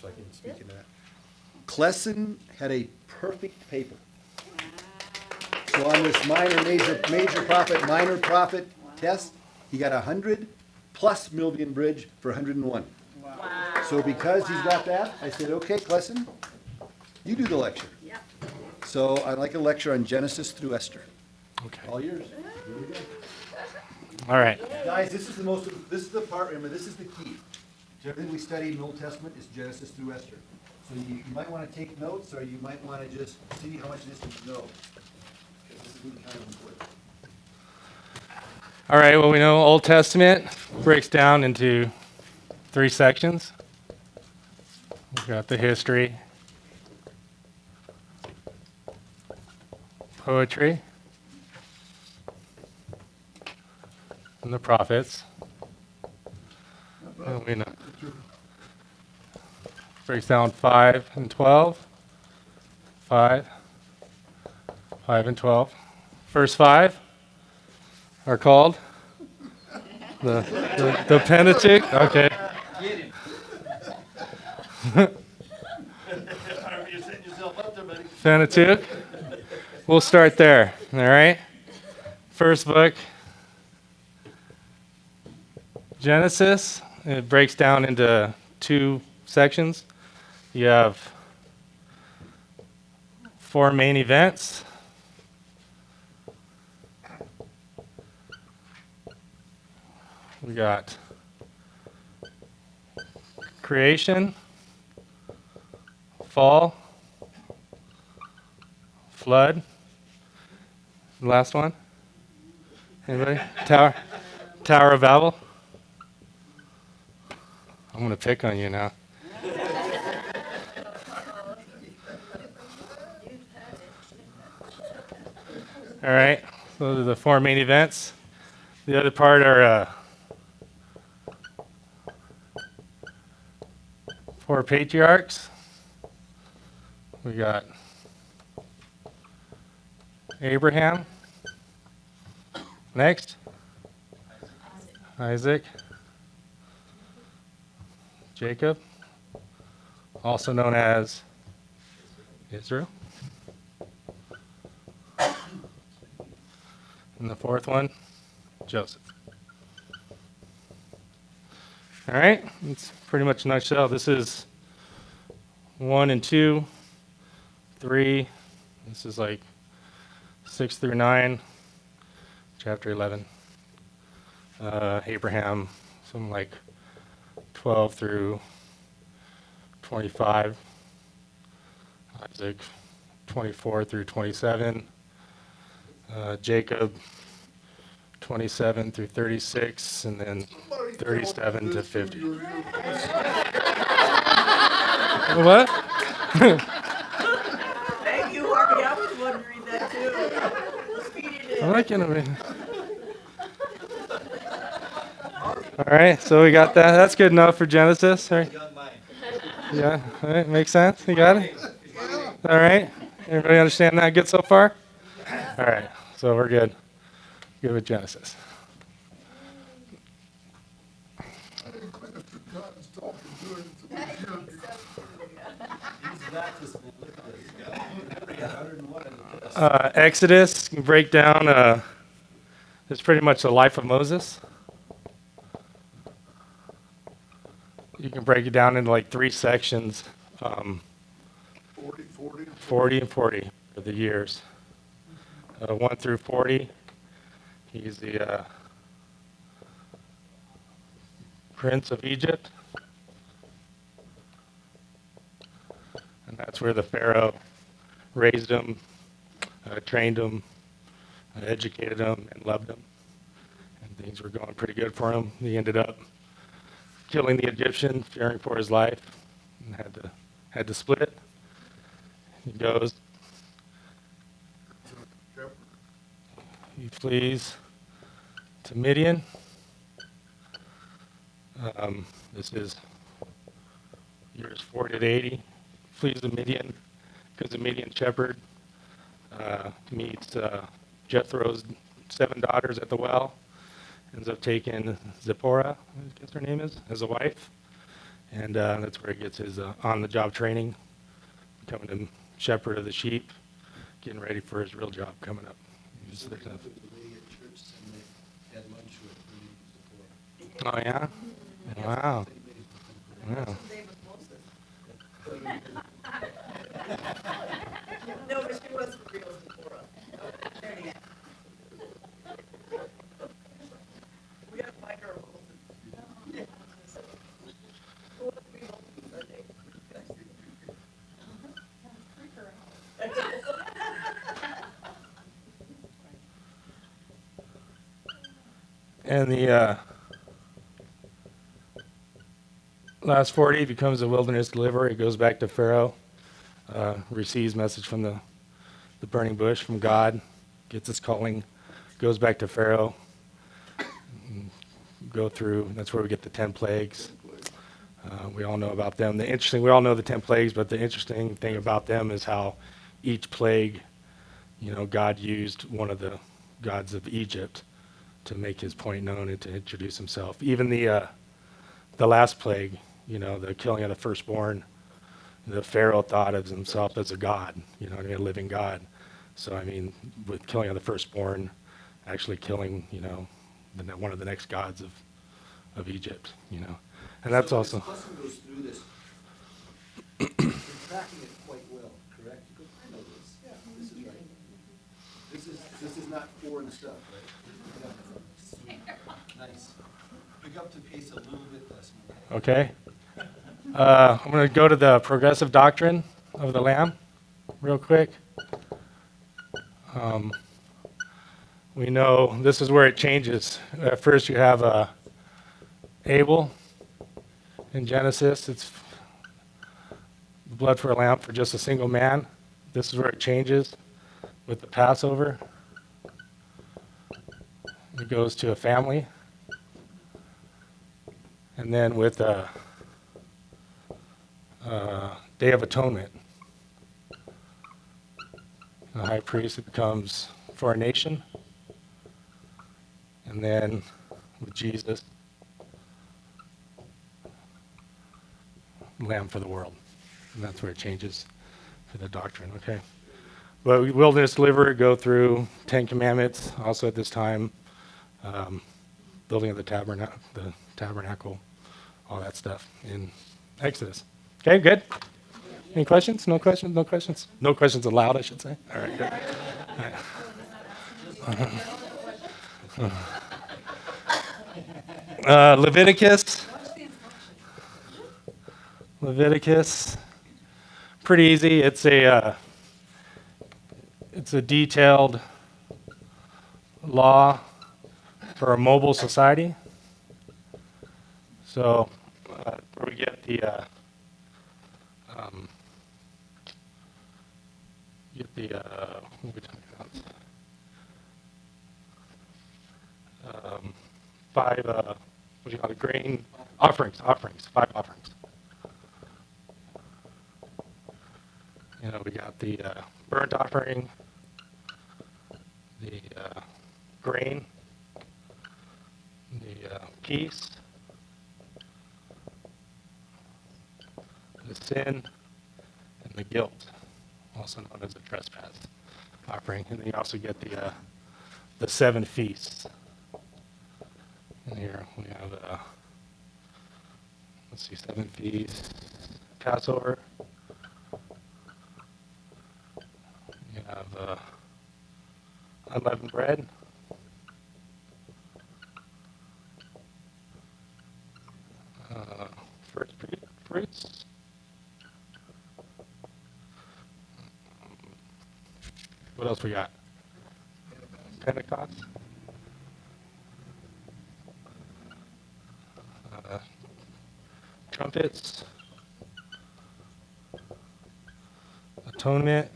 so I can speak into that. Klesson had a perfect paper. So on this major profit test, he got 100 plus Milvian bridge for 101. Wow. So because he's got that, I said, okay, Klesson, you do the lecture. Yep. So I'd like a lecture on Genesis through Esther. Okay. All yours. Here we go. All right. Guys, this is the part, remember, this is the key. To everything we study in the Old Testament is Genesis through Esther. So you might want to take notes, or you might want to just see how much of this you know. Because this is really kind of important. All right. Well, we know Old Testament breaks down into 3 sections. We've got the history, poetry, and the prophets. And we know breaks down 5 and 12. 5 and 12. First 5 are called the Pentateuch. Okay. Get him. You're setting yourself up there, buddy. Pentateuch. We'll start there. All right. First book, Genesis. It breaks down into 2 sections. You have 4 main events. We got creation, fall, flood. Last one. Anybody? Tower of Babel. I'm going to pick on you now. All right. Those are the 4 main events. The other part are 4 patriarchs. We got Abraham. Next. Isaac. Jacob, also known as Ezra. And the 4th one, Joseph. All right, it's pretty much a nutshell. This is 1 and 2, 3. This is like 6 through 9, chapter 11. Abraham, something like 12 through 25. Isaac, 24 through 27. Jacob, 27 through 36, and then 37 to 50. What? Thank you, Harvey. I was wondering that too. I'm not gonna be. All right, so we got that. That's good enough for Genesis. All right. Young mind. Yeah, all right, makes sense. You got it? All right. Everybody understand that good so far? All right, so we're good. Good with Genesis. Exodus can break down. It's pretty much the life of Moses. You can break it down into like 3 sections. 40 and 40 for the years. 1 through 40, he's the prince of Egypt. And that's where the Pharaoh raised him, trained him, educated him, and loved him. And things were going pretty good for him. He ended up killing the Egyptian, fearing for his life, and had to split. He goes. He flees to Midian. This is years 40 to 80. Flees to Midian because the Midian shepherd meets Jethro's 7 daughters at the well. Ends up taking Zipporah, I guess her name is, as a wife. And that's where he gets his on-the-job training, becoming a shepherd of the sheep, getting ready for his real job coming up. He's- The lady at church and they had lunch with her before. Oh, yeah? Wow. Wow. David Moses. No, but she was for real before us. Anyway. We gotta find her Wilson. Who wants to be Wilson Sunday? And the last 40, he becomes a wilderness deliverer. He goes back to Pharaoh, receives message from the burning bush from God, gets his calling, goes back to Pharaoh, go through, that's where we get the 10 plagues. We all know about them. We all know the 10 plagues, but the interesting thing about them is how each plague, God used one of the gods of Egypt to make his point known and to introduce himself. Even the last plague, the killing of the firstborn, the Pharaoh thought of himself as a god, a living God. So, with killing of the firstborn, actually killing, one of the next gods of Egypt, And that's also. This lesson goes through this. You're tracking it quite well, correct? You go, I know this. Yeah, this is right. This is not foreign stuff, right? Yeah. Nice. Pick up the pace a little bit less. Okay. I'm going to go to the progressive doctrine of the Lamb real quick. We know this is where it changes. At first you have Abel in Genesis. It's the blood for a lamb for just a single man. This is where it changes with the Passover. It goes to a family. And then with Day of Atonement, the high priest, it becomes for a nation. And then with Jesus, Lamb for the world. And that's where it changes for the doctrine, okay? But wilderness deliverer, go through 10 commandments, also at this time, building of the tabernacle, all that stuff in Exodus. Okay, good? Any questions? No questions? No questions? No questions allowed, I should say. All right, good. All right. Leviticus, pretty easy. It's a detailed law for a mobile society. So where we get the what are we talking about? Five what do you call it? Grain offerings, 5 offerings. We got the burnt offering, the grain, the peace, the sin, and the guilt, also known as the trespass offering. And then you also get the 7 feasts. And here we have, 7 feasts, Passover. You have unleavened bread. First fruits. What else we got? Pentateuch. Trumpets. Atonement.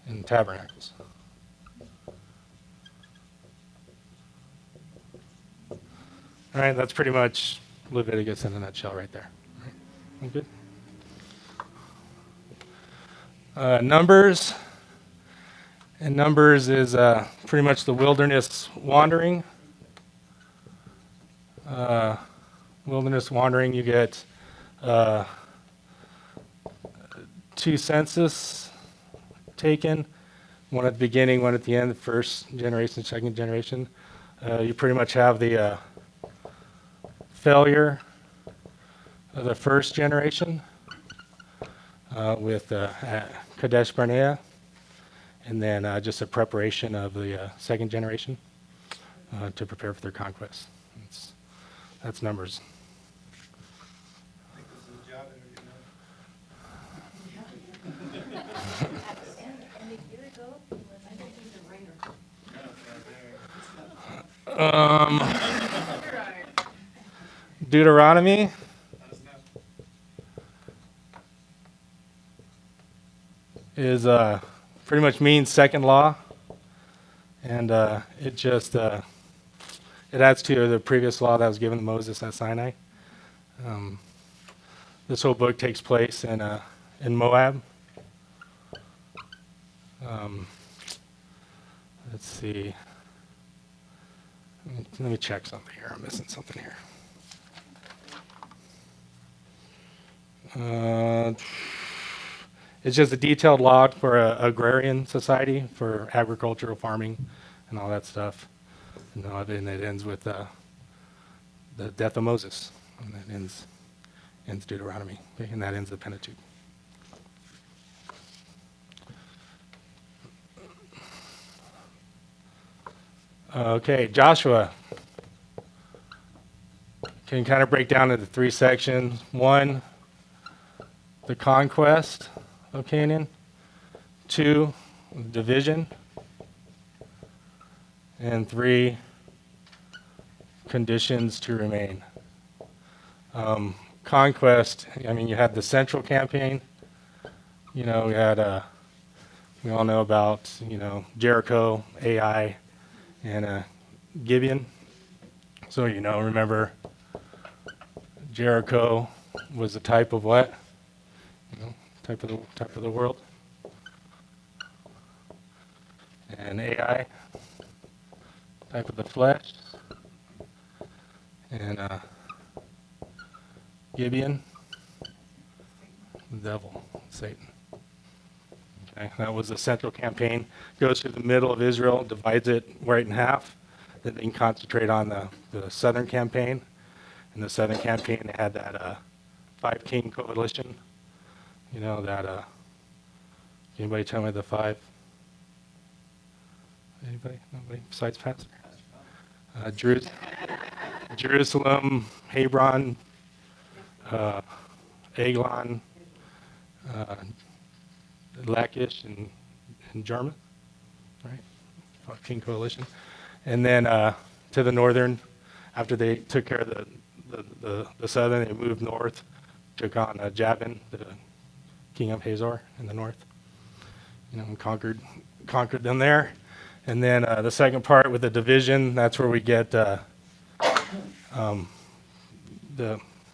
And tabernacles. All right, that's pretty much Leviticus in a nutshell right there. All right, I'm good. Numbers. And Numbers is pretty much the wilderness wandering. wilderness wandering, you get 2 census taken, one at the beginning, one at the end, the first generation, second generation. You pretty much have the failure of the first generation with Kadesh Barnea, and then just a preparation of the second generation to prepare for their conquest. That's Numbers. Deuteronomy. Is pretty much means second law, and it just it adds to the previous law that was given to Moses at Sinai. This whole book takes place in Moab. Let's see. Let me check something here. I'm missing something here. It's just a detailed log for an agrarian society for agricultural farming and all that stuff. And it ends with the death of Moses. And that ends Deuteronomy. Okay, and that ends the Pentateuch. Okay, Joshua can kind of break down into 3 sections. 1, the conquest of Canaan. 2, division. And 3, conditions to remain. Conquest, I mean, you had the central campaign. You know, we had, we all know about, you know, Jericho, Ai, and Gibeon. So, you know, remember, Jericho was a type of what? You know, type of the world. And Ai, type of the flesh. And Gibeon, the devil, Satan. Okay, that was the central campaign. Goes through the middle of Israel, divides it right in half. Then they can concentrate on the southern campaign. In the southern campaign, they had that 5-king coalition. You know, that, anybody tell me the 5? Anybody? Nobody besides Pastor? Jerusalem, Hebron, Eglon, Lachish, and Jarmuth, right? 5-king coalition. And then to the northern, after they took care of the southern, they moved north, took on Jabin, the king of Hazor in the north, you know, and conquered them there. And then the second part with the division, that's where we get the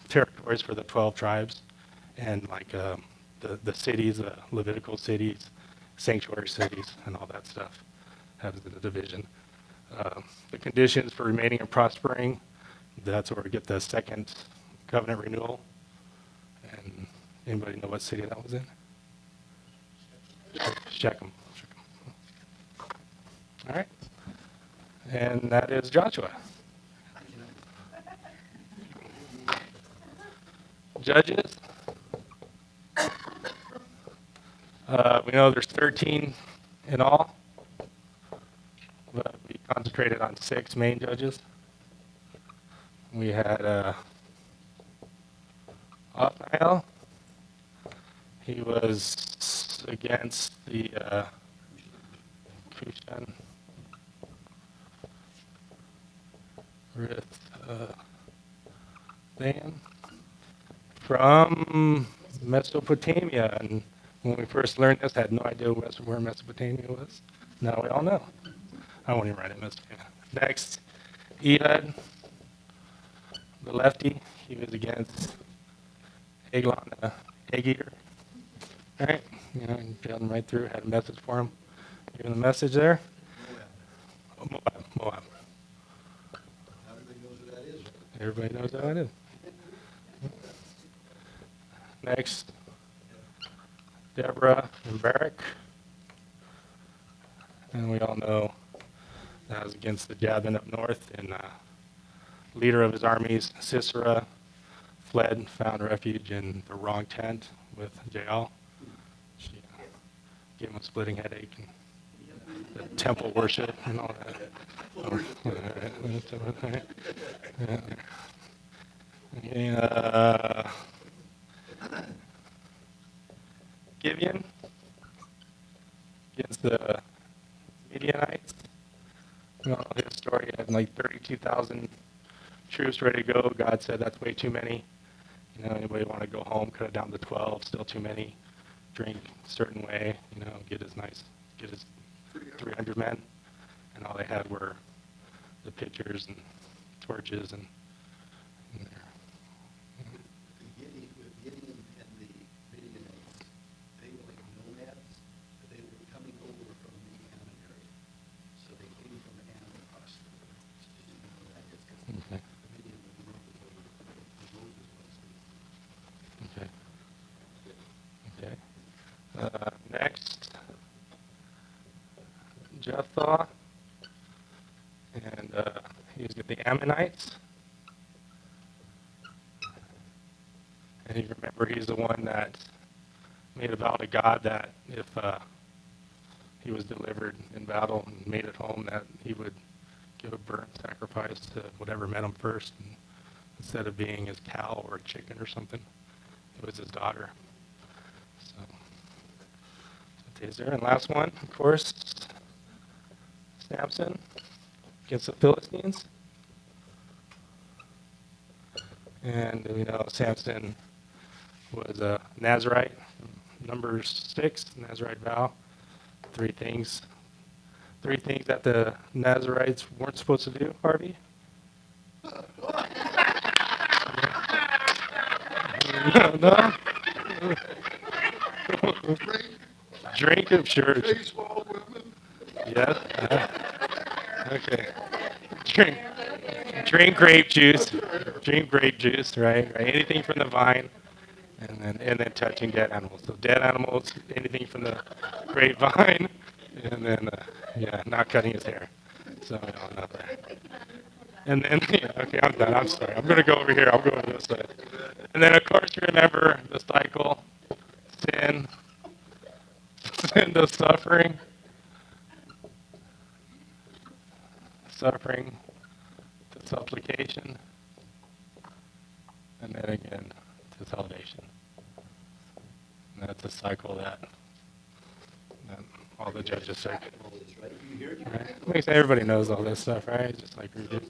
territories for the 12 tribes, and like the cities, the Levitical cities, sanctuary cities, and all that stuff has the division. The conditions for remaining and prospering, that's where we get the second covenant renewal. And anybody know what city that was in? Shechem. All right. And that is Joshua. Judges. We know there's 13 in all, but we concentrated on 6 main judges. We had Othniel. He was against the Cushan. Ruth, Dan from Mesopotamia, and when we first learned this, I had no idea where Mesopotamia was. Now we all know. I won't even write it, Mesopotamia. Next, Ehud, the lefty. He was against Eglon, egg-eater. All right, you know, and trailed him right through, had a message for him. Give him the message there. Moab. Everybody knows who that is. Everybody knows how it is. Next, Deborah and Barak. And we all know that was against the Jabin up north, and leader of his armies, Sisera, fled and found refuge in the wrong tent with Jael. She gave him a splitting headache and the temple worship and all that. Gibeon against the Midianites. You know his story. He had like 32,000 troops ready to go. God said that's way too many. You know, anybody want to go home? Cut it down to 12. Still too many. Drink a certain way. You know, get his 300 men, and all they had were the pitchers and torches and With Gideon and the Midianites, they were like nomads, but they were coming over from the Ammon area. So they came from Ammon across the river. So you didn't know that is because Okay. the Midian was over where Moses was. Okay. Okay. Next, Jephthah, and he was with the Ammonites. And you remember, he's the one that made a vow to God that if he was delivered in battle and made it home, that he would give a burnt sacrifice to whatever met him first, and instead of being his cow or a chicken or something, it was his daughter. So that's there. And last one, of course, Samson against the Philistines. And we know Samson was a Nazarite. Numbers 6, Nazarite vow. Three things that the Nazarites weren't supposed to do, Harvey. No. Drink of sure. Baseball women. Yes. Okay. Drink grape juice. Drink grape juice, right? Anything from the vine, and then touching dead animals. So dead animals, anything from the grapevine, and then not cutting his hair. So we all know that. And then okay, I'm done. I'm sorry. I'm gonna go over here. I'll go over this side. And then of course you remember the cycle: sin, the suffering to supplication, and then again to salvation. And that's a cycle that all the judges say. Right? Makes everybody knows all this stuff, right? Just like we do.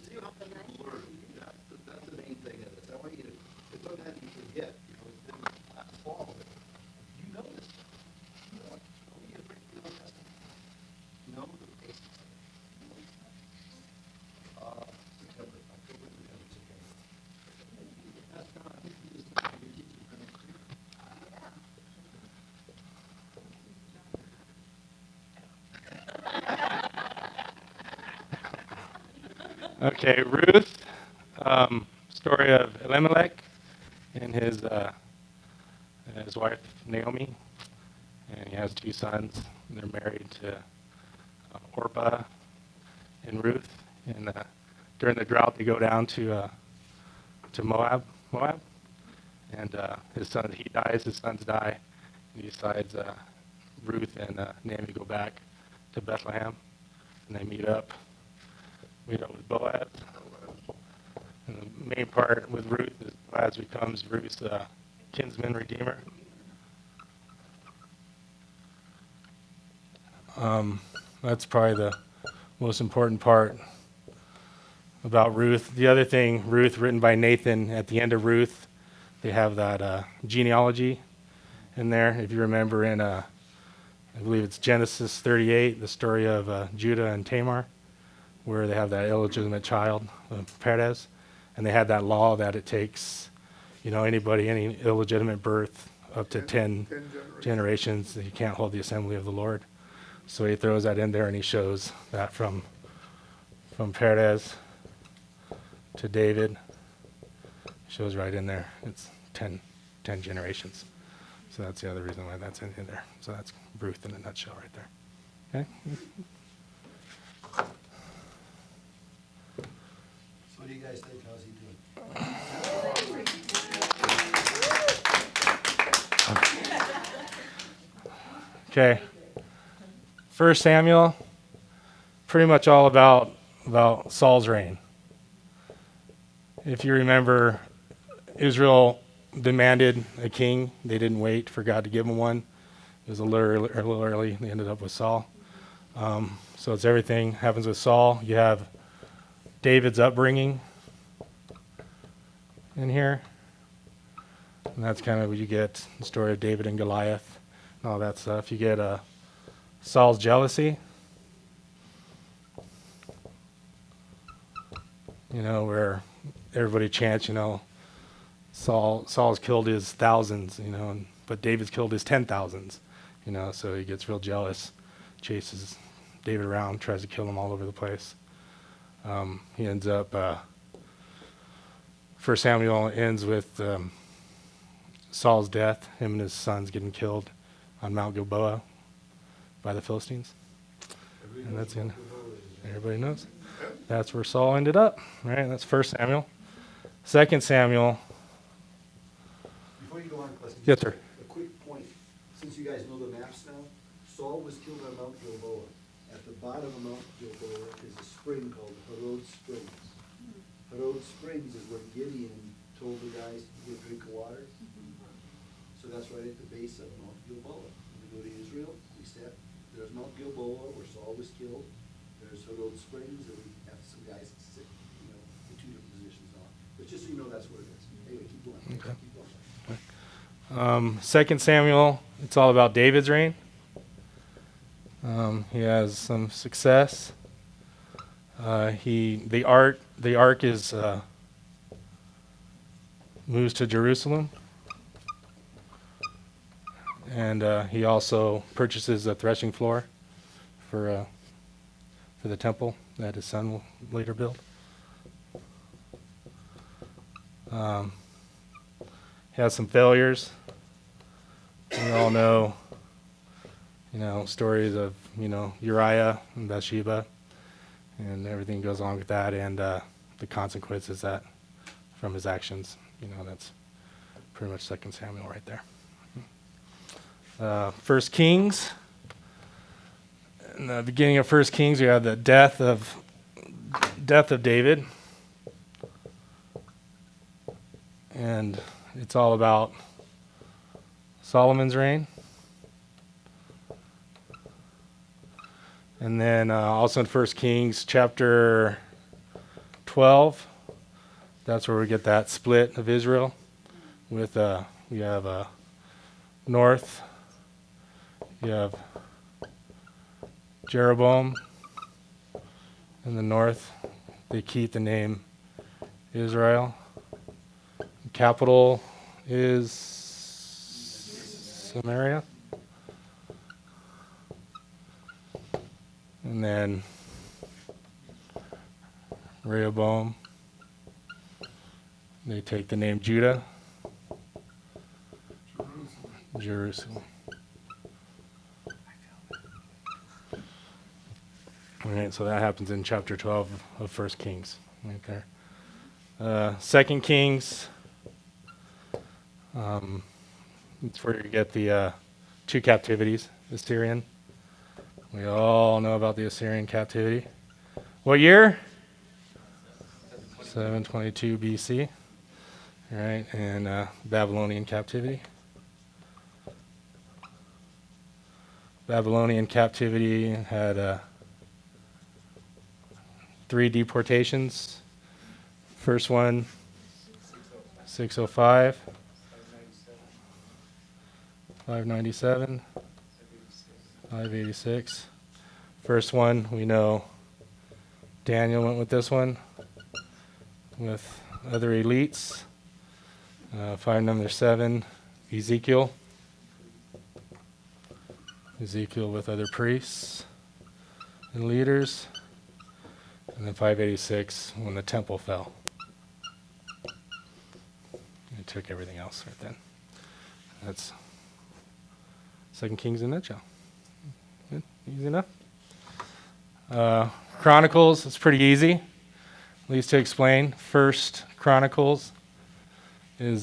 That's the main thing of this. I want you to, it's sometimes you forget, you know, it's been last fall, but you know this. You know it. I want you to bring the Old Testament. Know the basics of it. September, October, November, September. That's not, this is not your teaching for next year. Okay, Ruth, story of Elimelech and his wife Naomi, and he has 2 sons. And they're married to Orpah and Ruth. And during the drought, they go down to Moab, and his sons die. And he decides Ruth and Naomi go back to Bethlehem, and they meet up with Boaz. And the main part with Ruth is Boaz becomes Ruth's kinsman redeemer. That's probably the most important part about Ruth. The other thing, Ruth, written by Nathan, at the end of Ruth, they have that genealogy in there. If you remember in, I believe it's Genesis 38, the story of Judah and Tamar, where they have that illegitimate child, Perez, and they had that law that it takes, any illegitimate birth up to 10 generations, that you can't hold the assembly of the Lord. So he throws that in there, and he shows that from Perez to David Shows right in there. It's 10 generations. So that's the other reason why that's in there. So that's Ruth in a nutshell right there. Okay? So what do you guys think? How's he doing? Okay. 1 Samuel, pretty much all about Saul's reign. If you remember, Israel demanded a king. They didn't wait for God to give them one. It was a little early. They ended up with Saul. So it's everything happens with Saul. You have David's upbringing in here. And that's kind of what you get, the story of David and Goliath and all that stuff. You get Saul's jealousy. Where everybody chants, Saul's killed his thousands, but David's killed his 10,000s, so he gets real jealous, chases David around, tries to kill him all over the place. He ends up, 1 Samuel ends with Saul's death, him and his sons getting killed on Mount Gilboa by the Philistines. And that's in. Everybody knows. That's where Saul ended up, right? That's 1 Samuel. 2 Samuel. Before you go on, Cleston, Yes, just sir. a quick point. Since you guys know the maps now, Saul was killed on Mount Gilboa. At the bottom of Mount Gilboa is a spring called Harod Springs. Harod Springs is where Gideon told the guys to get a drink of water. So that's right at the base of Mount Gilboa. When we go to Israel, we step, there's Mount Gilboa where Saul was killed. There's Harod Springs, and we have some guys that sit, in two different positions on. But just so you know, that's where it is. Anyway, keep going. Okay. Keep going. 2 Samuel, it's all about David's reign. He has some success. The ark is moves to Jerusalem, and he also purchases a threshing floor for the temple that his son will later build. He has some failures. We all know, stories of, Uriah and Bathsheba, and everything goes along with that, and the consequences that from his actions. That's pretty much 2 Samuel right there. 1 Kings. In the beginning of 1 Kings, we have the death of David, and it's all about Solomon's reign. And then also in 1 Kings chapter 12, that's where we get that split of Israel. With we have north, you have Jeroboam. In the north, they keep the name Israel. The capital is Samaria. And then Rehoboam, they take the name Judah. Jerusalem. All right, so that happens in chapter 12 of 1 Kings, right there. 2 Kings, it's where you get the two captivities, Assyrian. We all know about the Assyrian captivity. What year? 722 BC. All right, and Babylonian captivity. Babylonian captivity had 3 deportations. First one, 605, 597, 586. First one, we know Daniel went with this one with other elites. 597, Ezekiel with other priests and leaders. And then 586, when the temple fell. and took everything else right then. That's 2 Kings in a nutshell. Good, easy enough. Chronicles, it's pretty easy, at least to explain. First Chronicles is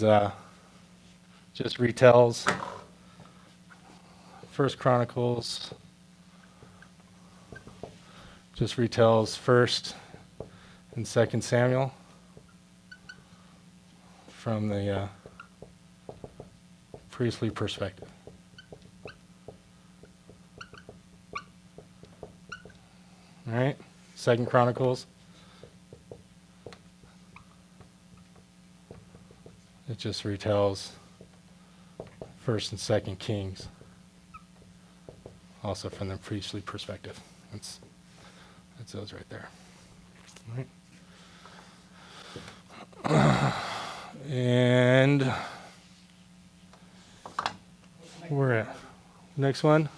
just retells. First Chronicles just retells First and Second Samuel from the priestly perspective. All right, Second Chronicles. It just retells First and Second Kings, also from the priestly perspective. That's those right there. All right. And we're at next one.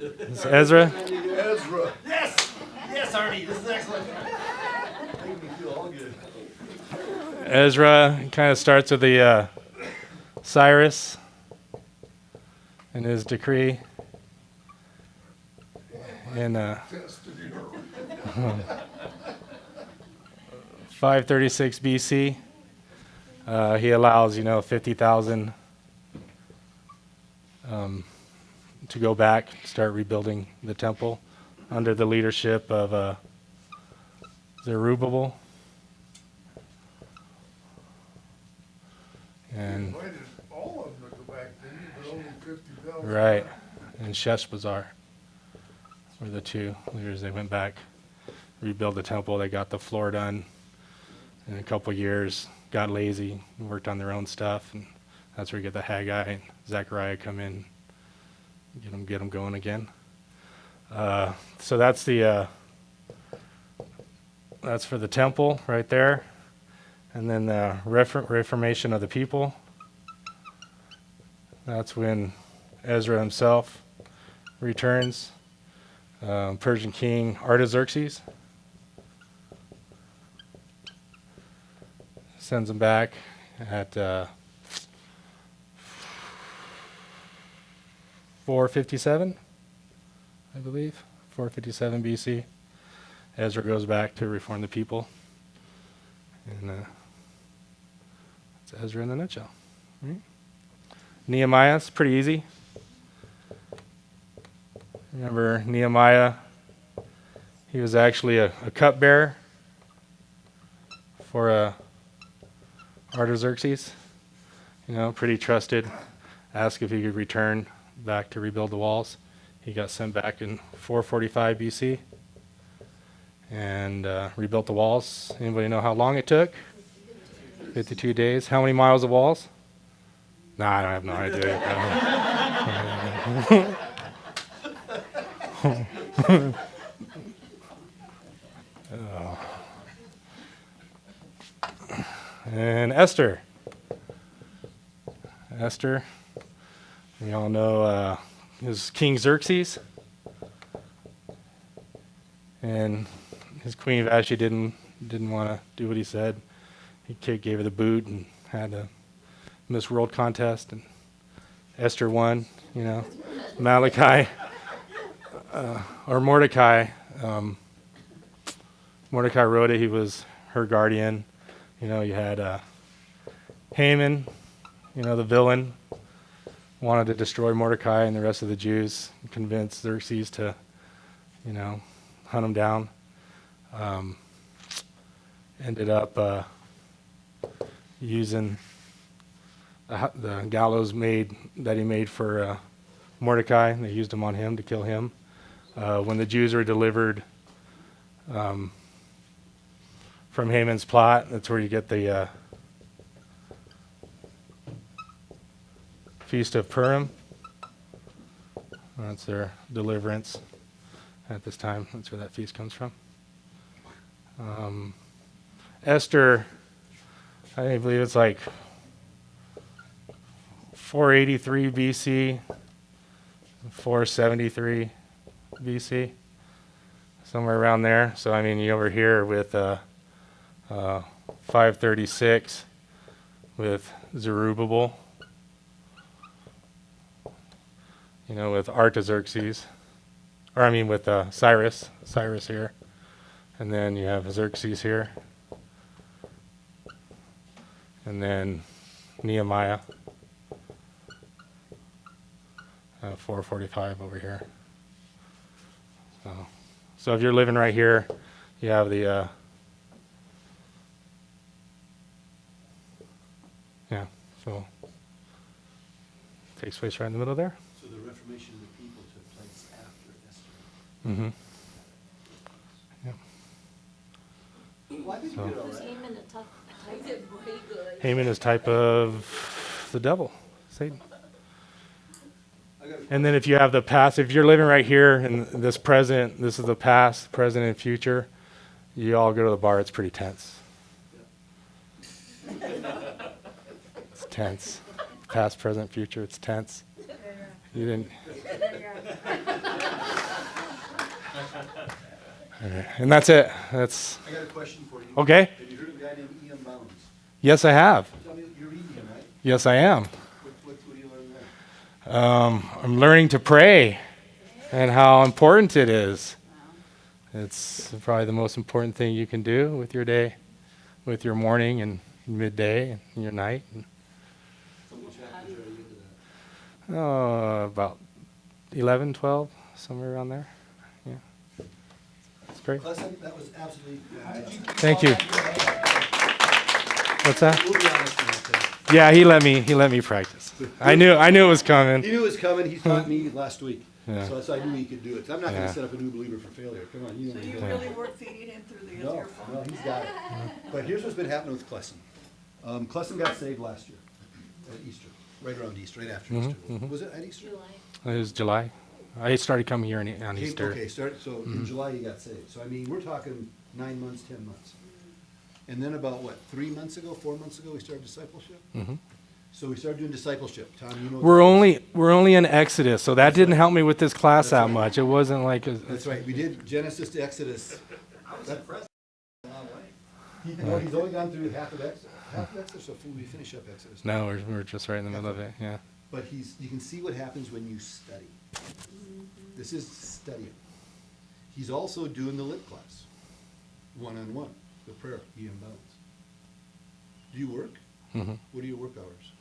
It's Ezra. Ezra. Yes! Yes, Arnie, this is excellent. Making me feel all good. Ezra kind of starts with the Cyrus and his decree in 536 BC. He allows, 50,000 to go back, start rebuilding the temple under the leadership of Zerubbabel. And Invited all of them to go back, didn't you? But only 50,000. right, and Sheshbazzar were the two leaders. They went back, rebuilt the temple. They got the floor done in a couple years. Got lazy, worked on their own stuff, and that's where you get the Haggai and Zechariah come in, get them going again. So that's that's for the temple right there, and then the reformation of the people. That's when Ezra himself returns. Persian king Artaxerxes sends him back at 457, I believe, 457 BC. Ezra goes back to reform the people. And it's Ezra in a nutshell. Right? Nehemiah, it's pretty easy. Remember Nehemiah, he was actually a cupbearer for Artaxerxes, pretty trusted. Asked if he could return back to rebuild the walls. He got sent back in 445 BC and rebuilt the walls. Anybody know how long it took? 52 days. How many miles of walls? Nah, I have no idea. And Esther. Esther, we all know is King Xerxes. And his queen Vashti didn't want to do what he said. He gave her the boot and had a Miss World contest, and Esther won. Malachi or Mordecai. Mordecai wrote it. He was her guardian. You had Haman, the villain, wanted to destroy Mordecai and the rest of the Jews, convinced Xerxes to, hunt him down. Ended up using the gallows that he made for Mordecai. They used them on him to kill him. When the Jews were delivered from Haman's plot, that's where you get the Feast of Purim. That's their deliverance at this time. That's where that feast comes from. Esther, I believe it's like 483 BC, 473 BC, somewhere around there. So you're over here with 536, with Zerubbabel, with Artaxerxes, with Cyrus here, and then you have Xerxes here, and then Nehemiah, 445 over here. So if you're living right here, you have the so takes place right in the middle there. So the Reformation of the people took place after Esther. Mm-hmm. Well, I think you did all Who's right. Haman a type? I did way good. Haman is type of the devil, Satan. I got a And then if you have the past, if you're living right here in this present, this is the past, present, and future, you all go to the bar, it's pretty tense. It's tense. Past, present, future, it's tense. You didn't. Okay. And that's it. That's I got a question for you. okay. Have you heard of a guy named Ian Bounds? Yes, I have. Tell me, you're reading him, right? Yes, I am. What do you learn there? I'm learning to pray and how important it is. It's probably the most important thing you can do with your day, with your morning and midday and your night. How many chapters are you into that? About 11, 12, somewhere around there. Yeah. It's great. Clesson, that was absolutely fantastic. Thank you. What's that? We'll be honest with you. Yeah, he let me practice. I knew it was coming. He knew it was coming. He taught me last week. Yeah. So I knew he could do it. 'Cause I'm not going Yeah. to set up a new believer for failure. Come on, you know So me. you really were feeding him through the No, earphone? no, he's got it. But here's what's been happening with Clesson. Clesson got saved last year at Easter, right around Easter, right after Easter. Was it at Easter? July. It was July. I started coming here on Came- Easter. Okay, so in July he got saved. So I mean, we're talking 9 months, 10 months. And then about what, 4 months ago, we started discipleship? Mhm. So we started doing discipleship. Tom, you know. We're only in Exodus, so that didn't help me with this class that much. It wasn't like That's right, we did Genesis to Exodus. I was impressed. A long way. He's only gone through half of Exodus, so we finish up Exodus. no, we're just right in the middle of it. Yeah. But you can see what happens when you study. This is studying. He's also doing the lit class, one-on-one, the prayer, Ian Bounds. Do you work? Mhm. What are your work hours?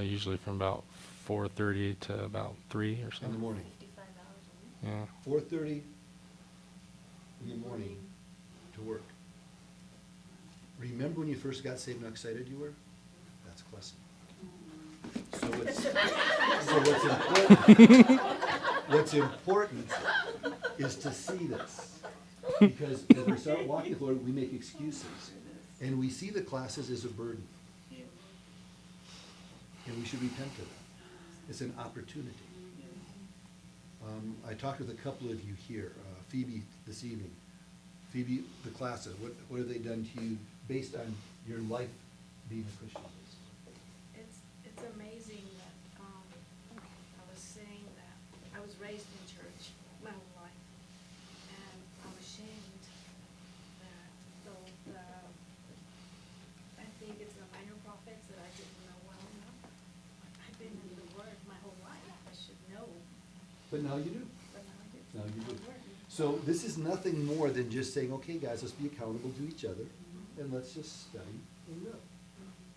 Usually from about 4:30 to about 3 or In the so. morning? 55 hours a week. Yeah. 4:30 in the morning to work. Remember when you first got saved and how excited you were? That's Clesson. What's important is to see this. Because as we start walking with the Lord, we make excuses. And we see the classes as a burden. And we should repent of that. It's an opportunity. I talked with a couple of you here, Phoebe this evening. Phoebe, the classes, what have they done to you based on your life being a Christian? It's amazing that, I was saying that I was raised in church my whole life, and I'm ashamed that I think it's the minor prophets that I didn't know well enough. I've been in the Word my whole life, I should know, But now you do. but now I do. Now you do. I'm learning. So this is nothing more than just saying, okay, guys, let's be accountable to each other, and let's just study and know.